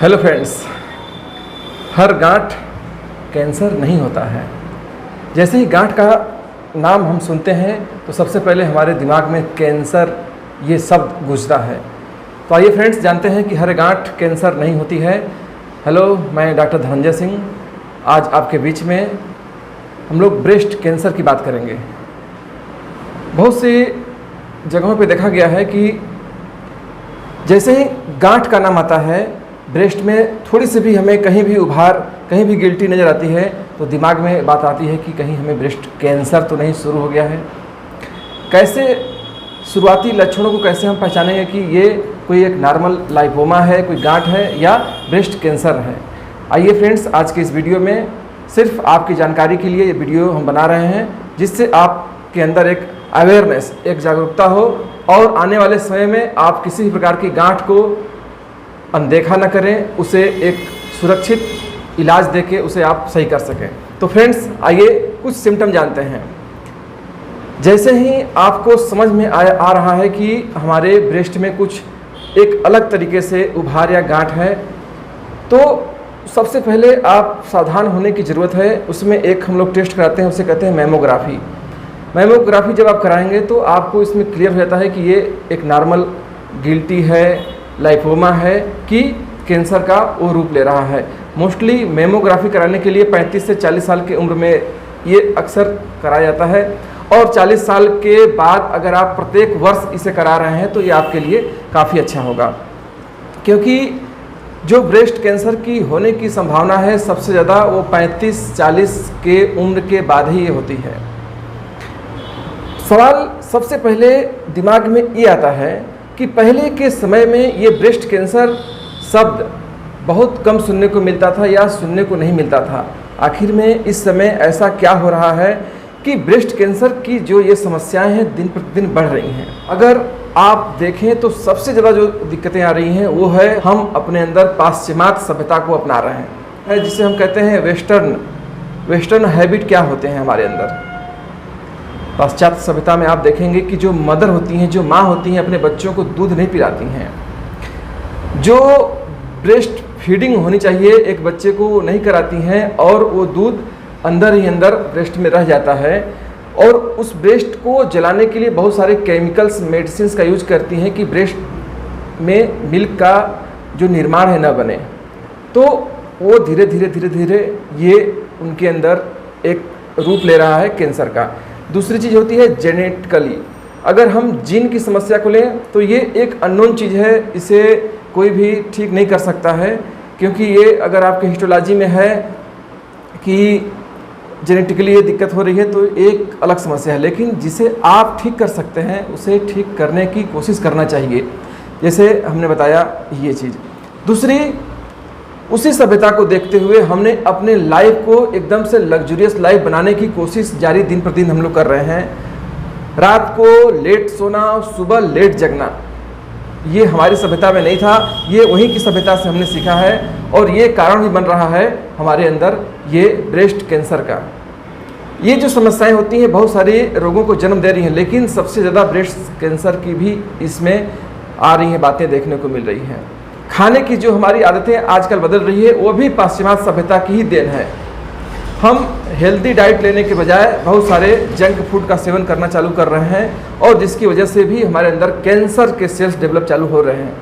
Hello friends, हर गांठ cancer नहीं होता है। जैसे ही गांठ का नाम हम सुनते हैं तो सबसे पहले हमारे दिमाग में कैंसर ये शब्द गूंजता है। तो आइए फ्रेंड्स, जानते हैं कि हर गांठ कैंसर नहीं होती है। हेलो, मैं डॉक्टर धनंजय सिंह। आज आपके बीच में हम लोग ब्रेस्ट कैंसर की बात करेंगे। बहुत सी जगहों पे देखा गया है कि जैसे ही गांठ का नाम आता है, ब्रेस्ट में थोड़ी सी भी हमें कहीं भी उभार, कहीं भी गिल्टी नज़र आती है तो दिमाग में बात आती है कि कहीं हमें ब्रेस्ट कैंसर तो नहीं शुरू हो गया है। कैसे शुरुआती लक्षणों को कैसे हम पहचानेंगे कि ये कोई एक नॉर्मल लाइपोमा है, कोई गांठ है या ब्रेस्ट कैंसर है। आइए फ्रेंड्स, आज के इस वीडियो में सिर्फ आपकी जानकारी के लिए ये वीडियो हम बना रहे हैं, जिससे आपके अंदर एक अवेयरनेस, एक जागरूकता हो और आने वाले समय में आप किसी भी प्रकार की गांठ को अनदेखा न करें, उसे एक सुरक्षित इलाज देके उसे आप सही कर सकें। तो फ्रेंड्स, आइए कुछ सिम्टम जानते हैं। जैसे ही आपको समझ में आ रहा है कि हमारे ब्रेस्ट में कुछ एक अलग तरीके से उभार या गांठ है, तो सबसे पहले आप सावधान होने की ज़रूरत है। उसमें एक हम लोग टेस्ट कराते हैं, उसे कहते हैं मैमोग्राफी। मैमोग्राफी जब आप कराएंगे तो आपको इसमें क्लियर हो जाता है कि ये एक नॉर्मल गिल्टी है, लाइपोमा है कि कैंसर का वो रूप ले रहा है। मोस्टली मैमोग्राफी कराने के लिए 35 से 40 साल की उम्र में ये अक्सर कराया जाता है, और 40 साल के बाद अगर आप प्रत्येक वर्ष इसे करा रहे हैं तो ये आपके लिए काफ़ी अच्छा होगा, क्योंकि जो ब्रेस्ट कैंसर की होने की संभावना है सबसे ज़्यादा वो 35-40 के उम्र के बाद ही ये होती है। सवाल सबसे पहले दिमाग में ये आता है कि पहले के समय में ये ब्रेस्ट कैंसर शब्द बहुत कम सुनने को मिलता था या सुनने को नहीं मिलता था। आखिर में इस समय ऐसा क्या हो रहा है कि ब्रेस्ट कैंसर की जो ये समस्याएं हैं दिन प्रतिदिन बढ़ रही हैं। अगर आप देखें तो सबसे ज़्यादा जो दिक्कतें आ रही हैं वो है हम अपने अंदर पाश्चिमात्य सभ्यता को अपना रहे हैं, जिसे हम कहते हैं वेस्टर्न हैबिट। क्या होते हैं हमारे अंदर पाश्चात्य सभ्यता में? आप देखेंगे कि जो मदर होती हैं, जो माँ होती हैं, अपने बच्चों को दूध नहीं पिलाती हैं। जो ब्रेस्ट फीडिंग होनी चाहिए एक बच्चे को नहीं कराती हैं, और वो दूध अंदर ही अंदर ब्रेस्ट में रह जाता है, और उस ब्रेस्ट को जलाने के लिए बहुत सारे केमिकल्स, मेडिसिन का यूज करती हैं कि ब्रेस्ट में मिल्क का जो निर्माण है न बने। तो वो धीरे धीरे ये उनके अंदर एक रूप ले रहा है कैंसर का। दूसरी चीज़ होती है जेनेटिकली। अगर हम जीन की समस्या को लें तो ये एक अननोन चीज़ है, इसे कोई भी ठीक नहीं कर सकता है, क्योंकि ये अगर आपके हिस्टोलॉजी में है कि जेनेटिकली ये दिक्कत हो रही है तो एक अलग समस्या है, लेकिन जिसे आप ठीक कर सकते हैं उसे ठीक करने की कोशिश करना चाहिए। जैसे हमने बताया ये चीज़। दूसरी, उसी सभ्यता को देखते हुए हमने अपने लाइफ को एकदम से लग्जूरियस लाइफ बनाने की कोशिश जारी दिन प्रतिदिन हम लोग कर रहे हैं। रात को लेट सोना, सुबह लेट जगना, ये हमारी सभ्यता में नहीं था, ये वहीं की सभ्यता से हमने सीखा है, और ये कारण भी बन रहा है हमारे अंदर ये ब्रेस्ट कैंसर का। ये जो समस्याएं होती हैं बहुत सारे रोगों को जन्म दे रही हैं, लेकिन सबसे ज़्यादा ब्रेस्ट कैंसर की भी इसमें आ रही हैं बातें देखने को मिल रही हैं। खाने की जो हमारी आदतें आजकल बदल रही है वो भी पाश्चिमात्य सभ्यता की ही देन है। हम हेल्दी डाइट लेने के बजाय बहुत सारे जंक फूड का सेवन करना चालू कर रहे हैं, और जिसकी वजह से भी हमारे अंदर कैंसर के सेल्स डेवलप चालू हो रहे हैं।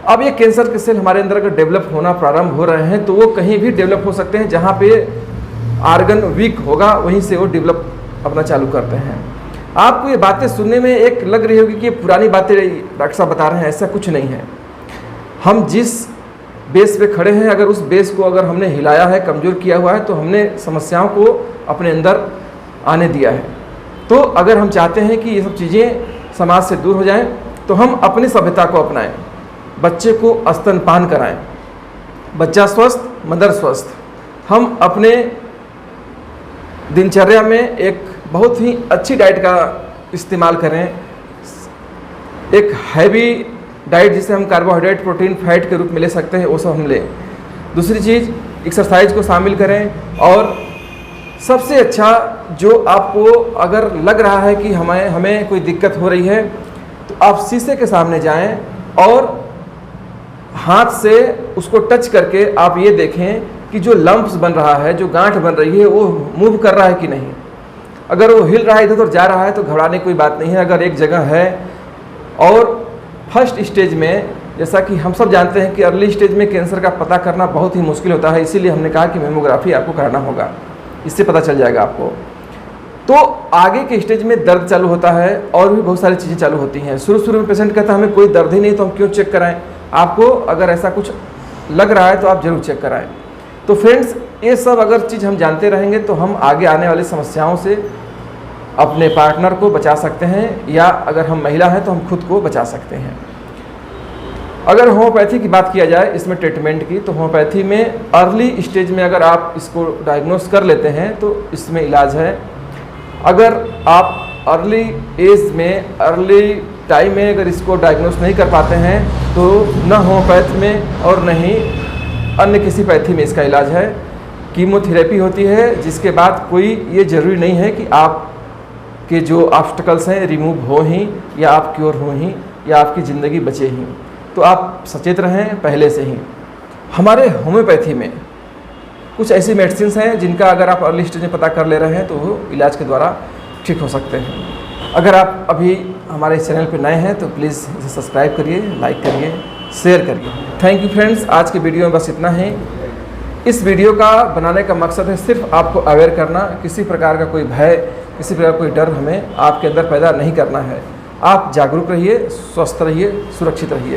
अब ये कैंसर के सेल हमारे अंदर अगर डेवलप होना प्रारंभ हो रहे हैं तो वो कहीं भी डेवलप हो सकते हैं, जहाँ पे आर्गन वीक होगा वहीं से वो डेवलप अपना चालू करते हैं। आपको ये बातें सुनने में एक लग रही होगी कि ये पुरानी बातें डॉक्टर साहब बता रहे हैं, ऐसा कुछ नहीं है। हम जिस बेस पे खड़े हैं, अगर उस बेस को अगर हमने हिलाया है, कमज़ोर किया हुआ है, तो हमने समस्याओं को अपने अंदर आने दिया है। तो अगर हम चाहते हैं कि ये सब चीज़ें समाज से दूर हो जाएं, तो हम अपनी सभ्यता को अपनाएं। बच्चे को स्तनपान कराएं, बच्चा स्वस्थ, मदर स्वस्थ। हम अपने दिनचर्या में एक बहुत ही अच्छी डाइट का इस्तेमाल करें, एक हैवी डाइट जिसे हम कार्बोहाइड्रेट, प्रोटीन, फैट के रूप में ले सकते हैं, वो सब हम लें। दूसरी चीज़, एक्सरसाइज को शामिल करें, और सबसे अच्छा जो आपको अगर लग रहा है कि हमें कोई दिक्कत हो रही है तो आप शीशे के सामने जाएं और हाथ से उसको टच करके आप ये देखें कि जो लम्प्स बन रहा है, जो गांठ बन रही है, वो मूव कर रहा है कि नहीं। अगर वो हिल रहा है, इधर उधर जा रहा है, तो घबराने की कोई बात नहीं है। अगर एक जगह है और फर्स्ट स्टेज में, जैसा कि हम सब जानते हैं कि अर्ली स्टेज में कैंसर का पता करना बहुत ही मुश्किल होता है, इसीलिए हमने कहा कि मेमोग्राफी आपको कराना होगा, इससे पता चल जाएगा आपको। तो आगे के स्टेज में दर्द चालू होता है और भी बहुत सारी चीज़ें चालू होती हैं। शुरू में पेशेंट कहता है हमें कोई दर्द ही नहीं, तो हम क्यों चेक कराएं। आपको अगर ऐसा कुछ लग रहा है तो आप ज़रूर चेक कराएं। तो फ्रेंड्स, ये सब अगर चीज़ हम जानते रहेंगे तो हम आगे आने वाली समस्याओं से अपने पार्टनर को बचा सकते हैं, या अगर हम महिला हैं तो हम खुद को बचा सकते हैं। अगर होम्योपैथी की बात किया जाए इसमें ट्रीटमेंट की, तो होम्योपैथी में अर्ली स्टेज में अगर आप इसको डायग्नोस कर लेते हैं तो इसमें इलाज है। अगर आप अर्ली एज में, अर्ली टाइम में अगर इसको डायग्नोस नहीं कर पाते हैं तो न होम्योपैथ में और न ही अन्य किसी पैथी में इसका इलाज है। कीमोथेरेपी होती है, जिसके बाद कोई ये ज़रूरी नहीं है कि आपके जो ऑब्स्टेकल्स हैं रिमूव हो ही, या आप क्योर हो ही, या आपकी ज़िंदगी बचे ही। तो आप सचेत रहें पहले से ही। हमारे होम्योपैथी में कुछ ऐसी मेडिसिन हैं जिनका अगर आप अर्ली स्टेज में पता कर ले रहे हैं तो वो इलाज के द्वारा ठीक हो सकते हैं। अगर आप अभी हमारे इस चैनल पर नए हैं तो प्लीज़ इसे सब्सक्राइब करिए, लाइक करिए, शेयर करिए। थैंक यू फ्रेंड्स, आज की वीडियो में बस इतना ही। इस वीडियो का बनाने का मकसद है सिर्फ आपको अवेयर करना, किसी प्रकार का कोई भय, किसी प्रकार का कोई डर हमें आपके अंदर पैदा नहीं करना है। आप जागरूक रहिए, स्वस्थ रहिए, सुरक्षित रहिए।